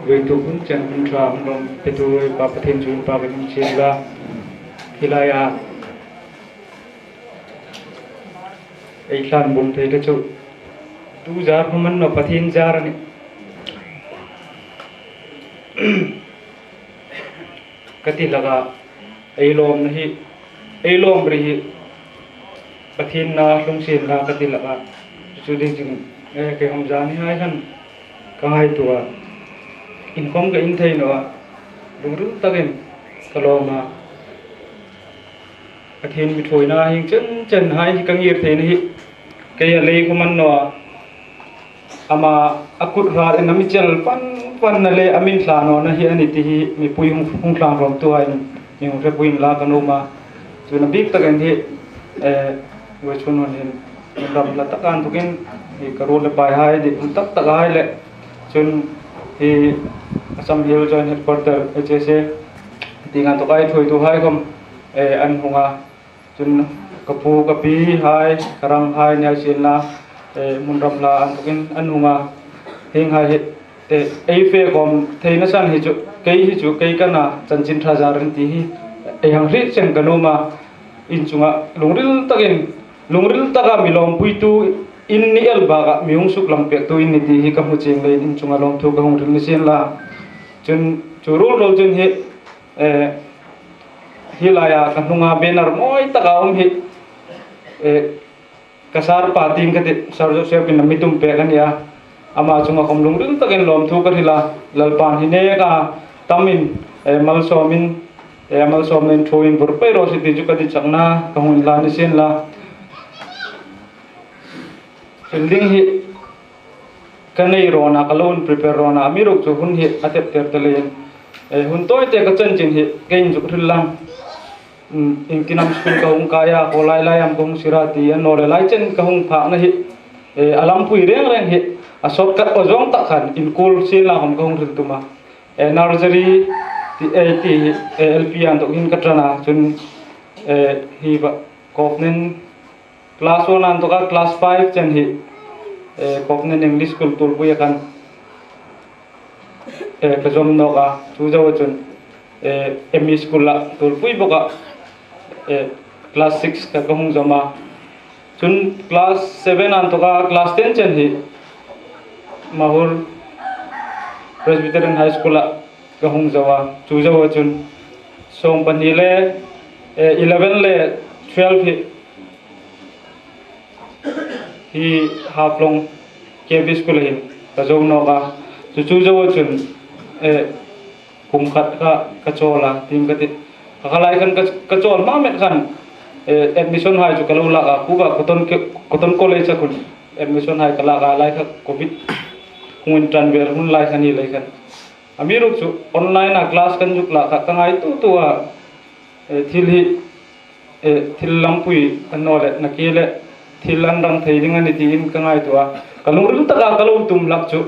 เวทุกุนจันทร์มันรามันลงไปดูปาปเทนจุนปาปเทนเชียงละฮิลายาไอ้ท่านบุญเทกจุดูจาร์มันนปะเทนจาร์นี่กติลากาไอ้ลมนี่ไอ้ลมบริปะเทนนาลงเชียงละกติลากาจุดจริงๆเกี่ยมจานี่ให้ท่านก็ให้ตัวอินคอมก็อินเทนว่าดูรู้ตะเกินก็ลองมาประเทศมิถอยนาหิงจันให้กังยีร์เทนี่ก็อย่าเลยกุมันเนาะอามาอากุฎราดน้ำมิจฉาปันนั่นเลยอามินสานอนะเฮียนี่ที่มีปุยหุ่งคลางรวมตัวนี่มีหุ่งเรปุยลากันออกมาส่วนนับบิ๊กตะเกินที่วัยชนวันเห็นรับละตะการทุกินที่กระโดดเลยไปให้ดิหุ่นตักตะกายเลยจนที่Assam Hill Joint Headquarter HSA tingan to kai thui tu hai kom an hunga chun kapu kapi hai karang hai nya sin la munram la an tokin an hunga hing hai ei fe kom theina san hi chu kai kana chanchin thajar ti hi hang ri chen kanuma in chunga lungril taka milom puitu in ni el baga miung suk lam pek tu in ni ti hi ka mu cheng le in chunga lom thu ka hung rin sin la chun churul rol chun hi hilaya kan hunga benar moi taka hi kasar pating kati sarjo se pin mitum pe kan ya ama chunga kom lungril taken lom thu ka hila lalpan hi ne ka tamin mal somin thoin bur pe ro si ti ju ka ti changna ka hun la ni sin la Feeling hi kanai rona kalon prepare rona amirok chu hun hi atep ter telen hun toy te ka chen chin hi kein ju thillang inkinam school ka hung kaya ko lai lai am kong sirati an no lai chen ka hung pha na hi alam pui reng hi a shortcut ozong ta khan in kul sin la hom ka hung thil tuma nursery ti lp an to hin katrana chun hi ba koknen Class 1 and class 5 chen hi koknen English school tul puya kan kazom no ka chu jaw chun ME school la tul pui boka class 6 ka kahung jama chun class 7 and class 10 chen hi Mahur Presbyterian High School la kahung jawa chu jaw chun som pani le 11 le 12 hi hi half long KB school hin kazong no ka chu jaw chun kum khat ka chola tim ka ti kalai kan ka chol ma met kan admission hai chu kalula ka kuba cotton college kun admission hai kala ka lai ka covid hun transfer hun lai khani lai kan amiru chu online a class kan juk la ka kangai tu a thil hi thil lampui anole nakile thilan rang theiding ani ti in kangai to a kalung taka kalau tum lak chu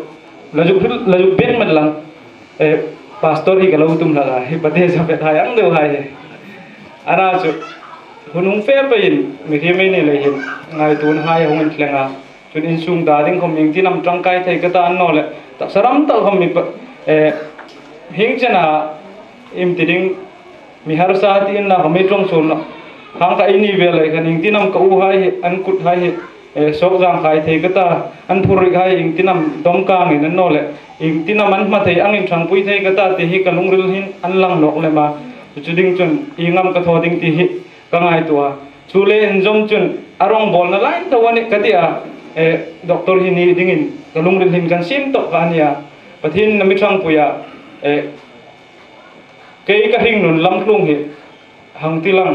lajuk ben man lang pastor hi kalau tum laga hi pate sa pe thayang deu hai ara chu hunung fe pein mi khi me ne le hin ngai tun hai hong tlenga chun in sung da ding khom ing ti nam tang kai thei ka ta an no le ta saram ta khom mi hing chana im ti ding mi har sa ti in na khom mi trong sun hang ka ini ve le kan ing ti nam ka u hai an kut hai sok jang khai thei ka ta an phuri khai ing ti nam dom ka ngi nan no le ing ti nam an ma thei ang in thang pui thei ka ta ti hi ka lung ril hin an lang nok le ma chu ding chun ingam ka tho ding ti hi ka ngai tua chu le en jom chun arong bol na lai to wani ka ti a doctor hi ni ding in ka lung ril hin kan sim to ka ania pathin na mi thang puya kei ka hing nun lam klung hi hang ti lang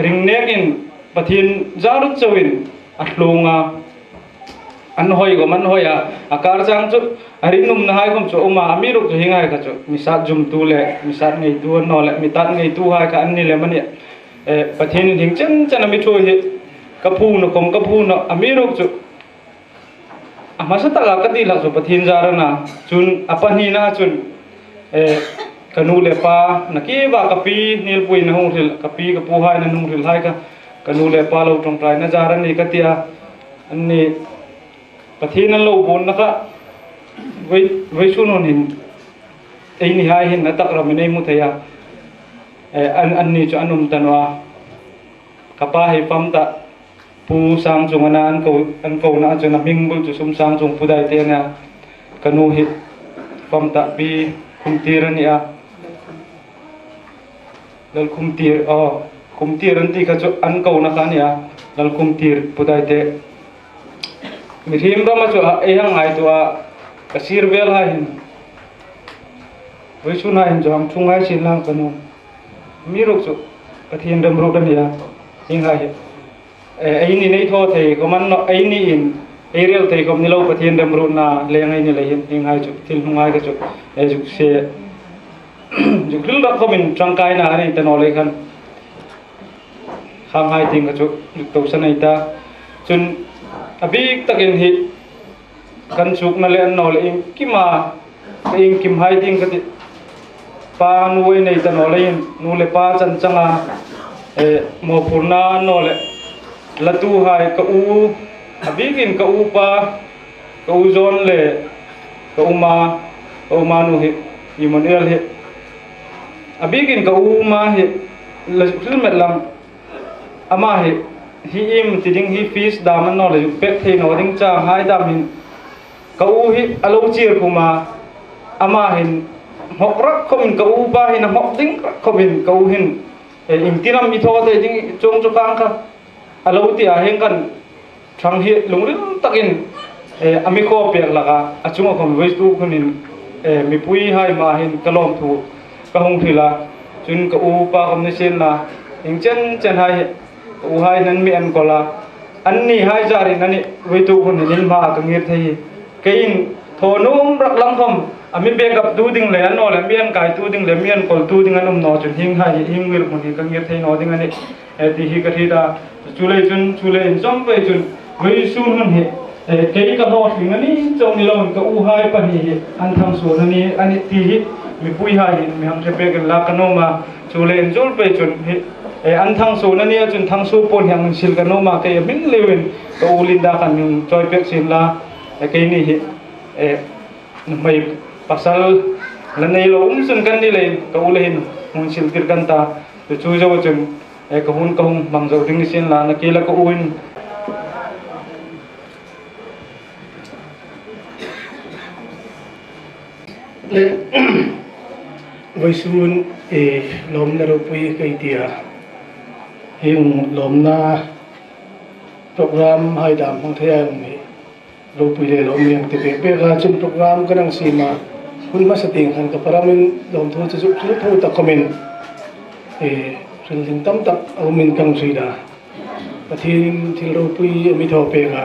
ring nekin pathin zarut chawin atlunga an hoi go man hoya akar jang chu arinum na hai kom chu oma amiru chu hingai ka chu misat jum tu le misat ngei tu no le mitat ngei tu hai ka anni le mani ประเทศนี้ถึงจันไม่ช่วยกระพูนกรมกระพูนอเมริกจุมาสตากกติหลักสุประเทศจารณะจุนอปันหินาจุนกนูเลปานักบากปีนิลปุยนหงทิลกปีกปูหายนหงทิลหายกนูเลปาเราตรงไตรนจารันนี้กติยาอันนี้ประเทศนั้นเราบุญนะคะไว้ชุนหินไอ้นี่หายหินนัตตะเราไม่ได้มุทัยอันนี้จะอนุมตันว่ากป้าให้ฟัมตะผู้สร้างจงอนันเขาน่าจะนับมิ่งบุญจะสมสร้างจงผู้ใดเตียเนี่ยกนูหิฟัมตะปีคุมตีรันเนี่ยแล้วคุมตีรันที่เขาจะอันเขานะคะเนี่ยแล้วคุมตีผู้ใดเตะมีทีมเรามาจะยังไงตัวกระสีเวลาหินไว้ชุนหินจะทำชุ่งให้ชินล่างกนูมีรูปสุกระเทียมดำรูปนี่ยังไงไอ้นี่ในท่อเทก็มันไอ้นี่อินไอ้เรียลเทก็นี่เรากระเทียมดำรูปน่ะเลี้ยงไอ้นี่เลยยังไงจุดที่ลงไงก็จุดจุดเสียจุดขึ้นรถเขาเป็นร่างกายน่ะนี่แต่นอนเลยกันข้างไงทิ้งก็จุดตัวสนัยตาจนอภิตะกินหิกันสุกนั่นเลยนอนเลยกิมาเองกิมไฮทิ้งก็ติปานุยในตะนอเลยนูเลปาจันจังโมปุนานอเลยละตูหายกอูอบิกินกอูปากอูจอนเลยกอูมานุหิยิมันเอลหิอบิกินกอูมาหิละสุดเม็ดลำอามาหิฮิอิมติดิงฮิฟิสดามันนอเลยเป็ดเทนอดิงจางหายดำหิกอูหิอโลจีร์กุมาอามาหิหกรักเขาเป็นกูบ้าหินหกดิ้งเขาเป็นกูหินอิงที่นั่นมีโทษแต่จริงจงจุกังค่ะอาลูที่อาเฮงกันทางเฮลุงเรื่องตักินอามิโคเปียกละค่ะอาจุงเขาไม่รู้คนหินมีปุยให้มาหินกระลอมถูกกระหงทีละจนกูบ้าคำนี้เช่นละอิงเช่นให้กูให้นั้นมีอันก็ละอันนี้ให้จารินั่นนี่ไม่ถูกคนหินมาตรงนี้ที่กินโทนุ่มรักลังคำอามิเบกับตูดิ้งเลยอันนอเลยมีอันไก่ตูดิ้งเลยมีอันกอลตูดิ้งอันนอจนหิ้งให้หิ้งวิลคนที่กังเงียบที่นอดิ้งอันนี้ที่ฮิกที่ดาจุเลยจอมไปจนวิสุนมันเหเกย์กับนอทิ้งอันนี้จงนี่เราก็อู้ให้ปนีอันทำส่วนอันนี้ที่มีปุยให้มีฮัมเชเปกันลักกันโนมาจุเลยจอมไปจนอันทางส่วนอันนี้จนทางสูปนยังสิลกันโนมาเกย์มินเลวินก็อูลินดากันยังจอยเป็กสิลละเกย์นี่ไม่pasal lanai lo umsun kan ni lain ka ulehin mun siltir kan ta tu chu jo chun kahun bang zo ding sin la na kila ko uin le voisun lom na ro pui kai tia hing lom na program hai dam hong thayang ni ro pui le lom yang te pe ga chun program kanang sima kun ma sa ting han ka paramin lom thu chu thu ta comment rin ling tam tak au min kang suida pathin thil ro pui mi tho pe ga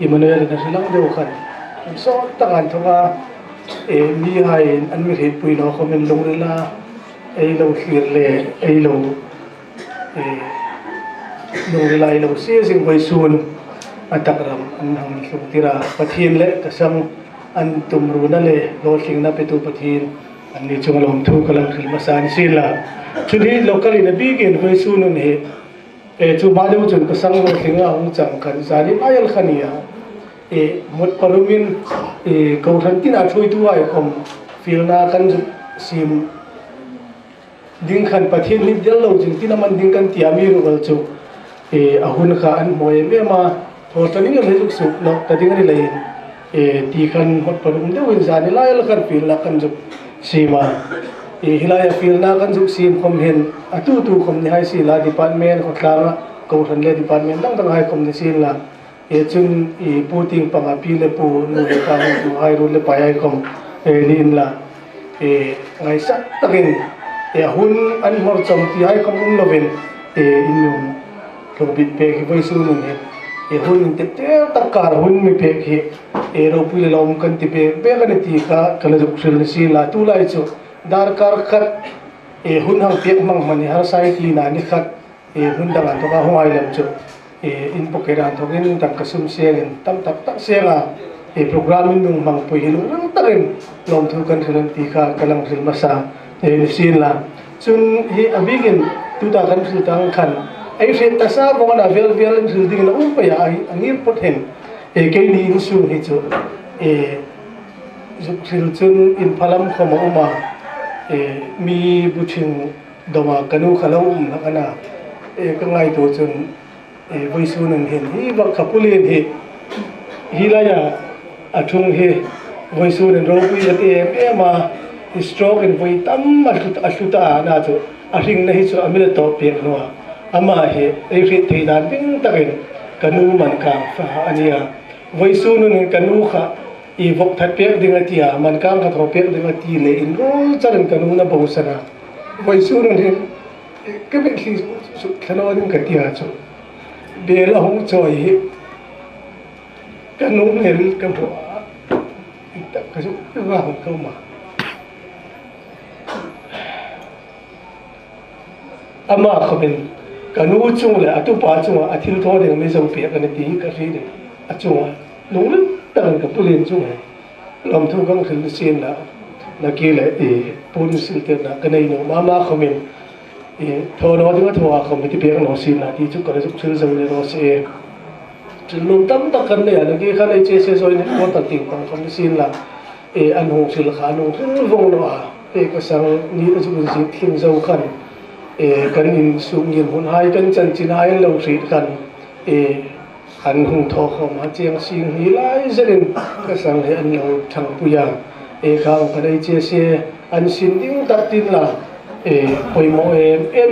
imane na silang do khan so ta kan thoga mi hai an mi he pui no comment long la ei lo khir le ei lo la ei lo se sing vai sun atakram an hang sutira pathin le kasang an tumru na le lo sing na petu pathin an ni chung lom thu kalang khil masan sila chuni locally na bigin vai sunun he chu ma le chun kasang lo sing a hung chang kan zali ayal khania mot parumin ko than tin a thui tu ai khom filna kan sim ding khan pathin ni del lo jing tin man ding kan tiami ru gal chu ahun kha an moye me ma thotani le juk su lo ta ding ri lein ti khan hot parum de win zani la el khan fil la kan juk sima hilaya fil na kan juk sim khom hen atu tu khom ni hai si la department ko tla ko than le department dang hai khom ni sin la chun puting panga pi le pu nu le ka tu hai ru le pa ai khom nin la ngai sa takin hun an mor chom ti hai khom loven inum ko bit pe ki voi su nun he hun te te takar hun mi pe ki ro pu le lom kan ti pe be kan ti ka kala juk sil si la tu lai chu dar kar khat hun hang pek mang mani har sai ti na ni khat hun dang an to ka hoi lam chu in pokeran thokin tak kasum siang tam tak tak sianga program in mang pui hilung nang takin lom thu kan thlan ti kha kalang thil masa ni sin la chun hi abigin tu ta kan thil tang khan ai fen ta sa bo na vel in thil ding la pa ya angir pot hen ke ni in su hi chu dục thil chun in phalam khoma uma mi buching doma kanu khalom na kana ka ngai to chun voisu nang hen hi ba khapulin hi la ya athung he voisu nen ro pi ate ma stroke in voi tam ashuta na chu ahing na hi chu amil to pe no ama he ei ri thei dan ting takin kanu man ka fa ania voisu nen kanu kha i vok that pe ding atia man kang ka tho pe ding ati le in ro charan kanu na bo sana voisu nen he ke be khi su khano ning ka tia chu be la hong choi hi kanu ne ka bo ta ka su wa hong ko ma ama khaben kanu chung le atu pa chung athil tho de me zo pe ka ne ti ka ri de achung lung le tan ka pulen chung lom thu gang khil sin la na ke le pun sil te na ka nei no mama khamen tho no de tho a khom ti pe no sin na ti chu ka su chil zo le no se lum tam ta kan le ya ke kha le che se so ni ko ta ting pang khom sin la an hong sil kha no thu vong no a ka sang ni chu ji thing zo khan kan in sung yin hun hai kan chan chin hai lo ri kan an hung tho khom ha chiang sing hi lai zerin ka sang he an lo thang puya ka ka dai che se an sin ding tak tin la poi mo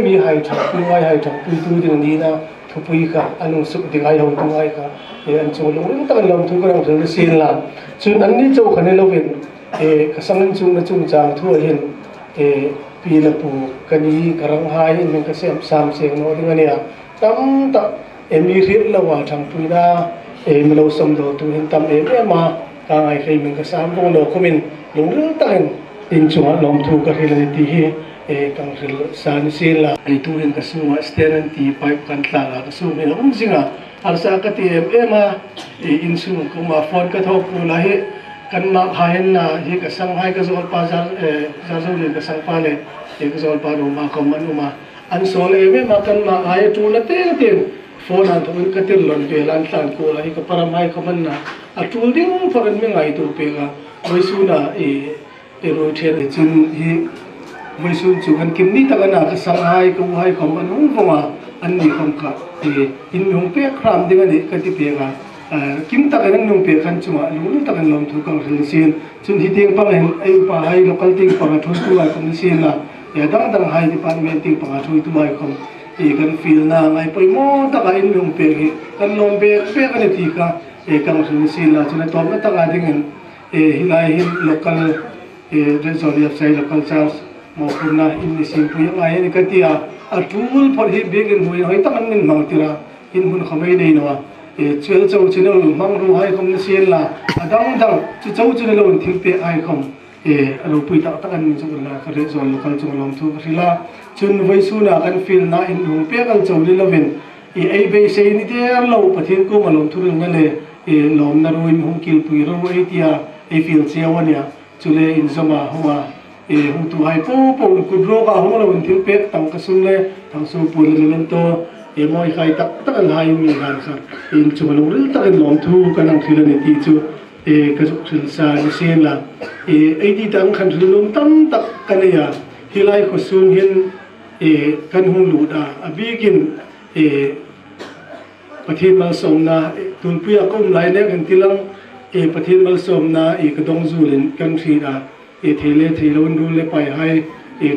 mi hai thang pu hai hai thang pu tu ding ni na thu pui ka an su ding hai hong tu hai ka an chu lo ring tak lom thu ka rang thil sin la chun an ni chou khan lo win ka sang an chung na chung chang thu hin pi la pu kani karang hai in ka sem sam seng no ding ania tam ta emi ri la wa thang pu na melo som do tu hin tam ma ka ai khai min ka sam bong lo khomin lung ring takin in chu lom thu ka hil ni ti hi kang ril san sil la ai tu hin ka su ma steren ti pipe kan tla la ka su me zinga ar sa ka ti ma in su ko ma phone ka tho pu la hi kan ma hain na hi ka sang hai ka zol pa jar zo le ka sang pa le ka zol pa ro ma ko man ma an so le me ma kan ma ai tu la te phone an thon ka tir lon pe lan tlan ko la hi ka param hai ko man na a tu ding foran me ngai tu pe ga voi su na ro the chin hi voi su chu kan kim ni ta na ka sang hai ko hai ko an hung bonga an ni khom ka in hung pe khram ding ani ka ti pe ga kim ta kan nung pe khan chuma lu ta kan lom thu kang rin sin chun hi ting pang hen ai pa hai local ting pang thon tu ai kom sin la ya dang hai department ting pang thoi tu ai kom kan feel na ngai poi mo ta ka in nung pe hi kan lom pe kan ti ka kang rin sin la chun tom na ta ga ding hen hilai hin local resort sai local charge mo purna in ni sim pu ai ni ka ti a tool for hi big in hoi ta kan min mang tira in hun khamai nei no chuel chou chino mang ru hai khom sian la adang chu chou chino lo thil pe ai khom ro pui ta ta kan chu la ka re zon lokal chu lom thu rila chun voi su na kan feel na in hung pe kal chou li lovin ai be sei ni te lo pathin ko malom thu ring le lom na ro in hung kil pui ro ai tia ai feel chewania chule in zoma huwa hung tu hai po ku ro ka hung lo thil pe tang ka sun le thang su pu le men to moi khai tak tak al hai mi gan kha in chu lo ril tak lom thu kanang thil ni ti chu ka chu thil sa ni sen la ai ti tang khan thil lom tam tak kanaya hilai ko sun hin kan hung lu da abigin pathin mal som na tun puya kom lai ne kan tilang pathin mal som na ka dong zulin kan thi da thele thelon ru le pai hai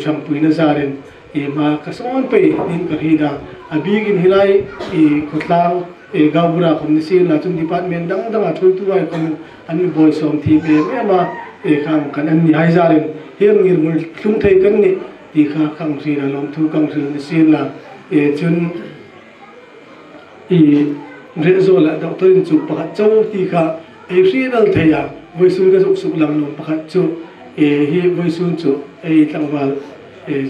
cham pui na zaren ma ka son pe in ka hi da abigin hilai khotlang gawura khom ni sin la chun department dang a thul tu ai khom an boy som thi pe ma kham kan an ni hai zaren hiam ngir mul thum thei kan ni ti kha khang ri la lom thu kang ri ni sin la chun re zo la doctor in chu pakhat chau ti kha ri dal theya voi sun ka suk lam no pakhat chu hi voi sun chu tlangwal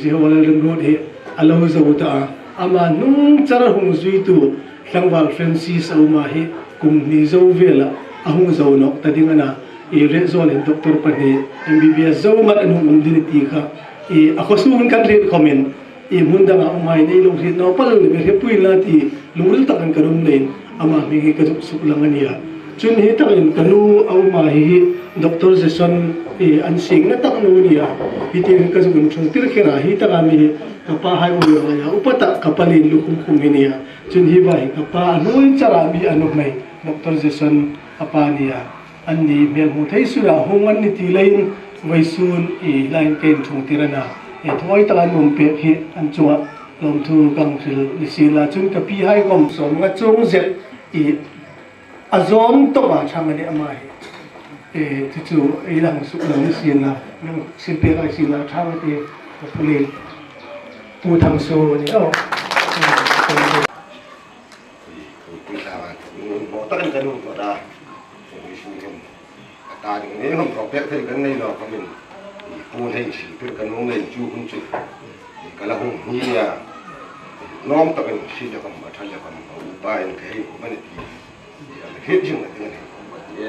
je wala rim road hi alo zo ta ama nung chara hung zui tu tlangwal Francis auma hi kum ni zo vela ahung zo nok tadingana e rezon in Dr. Pani MBBS zo mat anung din ti kha e akosun kan red comment e munda nga umay nei long red no pal le be pui la ti lungul takan karum lein ama mi ka juk suklangan ya chun hi takin kanu auma hi Dr. Jason e ansing na takno niya hitin ka juk chung tir khira hi takami kapa hai uyo ya upata kapalin lukum kuminia chun hi bai kapa anoin charabi anu mai Dr. Jason apania anni mel hu thai sura hongan ni tilain vaisun e lain ken chung tirana e thoi takan mum pe hi anchua lom thu kang thil lisila chun ka pi hai kom som nga chung zet e azom to ba changani amai e chu e lang su lang sila nang simpe kai sila thawati pulil pu thang so ni oh bo takan kanu ko da isu kan ta ni ne hom ko pek thai kan nei lo ka min pu thai si pir kan no nei chu hun chu kala hum ni ya nom takan si da kam ba than da kam ba en kai man ti ya he jing na ni